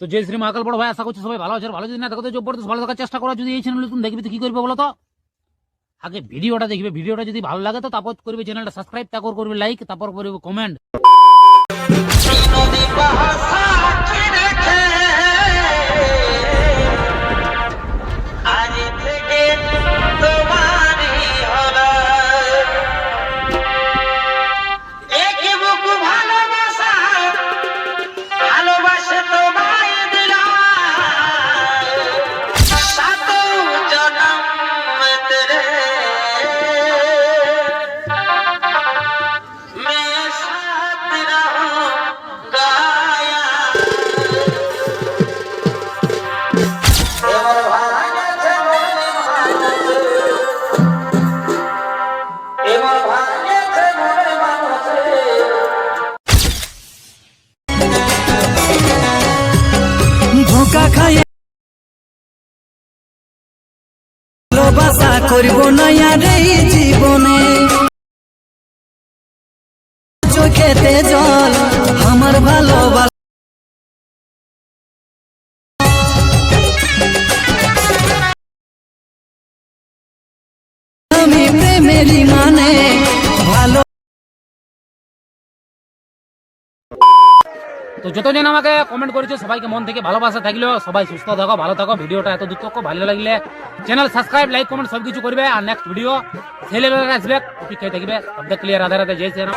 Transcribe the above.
তো জয় শ্রী মহাকাল বড় ভাই, আশা করছি সবাই ভালো আছে। ভালো যদি না থাকো তো জবরদস্ত ভালো থাকার চেষ্টা করা। যদি এই চ্যানেল তুমি দেখবে তো কি করবে বলো তো? আগে ভিডিওটা দেখবে, ভিডিওটা যদি ভালো লাগে তো তারপর করবে চ্যানেলটা সাবস্ক্রাইব, তারপর করবে লাইক, তারপর করবে কমেন্ট। ধোকা খাইয়ে ভালোবাসা করব না আর এই জীবনে, চোখেতে জল আমার ভালোবাসা। আমি প্রেমেরই মানে ভালো। তো যতজন আমাকে কমেন্ট করেছে সবাইকে মন থেকে ভালোবাসা থাকলো। সবাই সুস্থ থাকো, ভালো থাকো। ভিডিওটা এত দূর থাকো, ভালো লাগলে চ্যানেল সাবস্ক্রাইব, লাইক, কমেন্ট সবকিছু করবে। আর নেক্সট ভিডিও ছেলেবেলা আসবে, অপেক্ষায় থাকবে। শব্দ ক্লিয়ার, রাধে রাধে, জয় শ্রীরাম।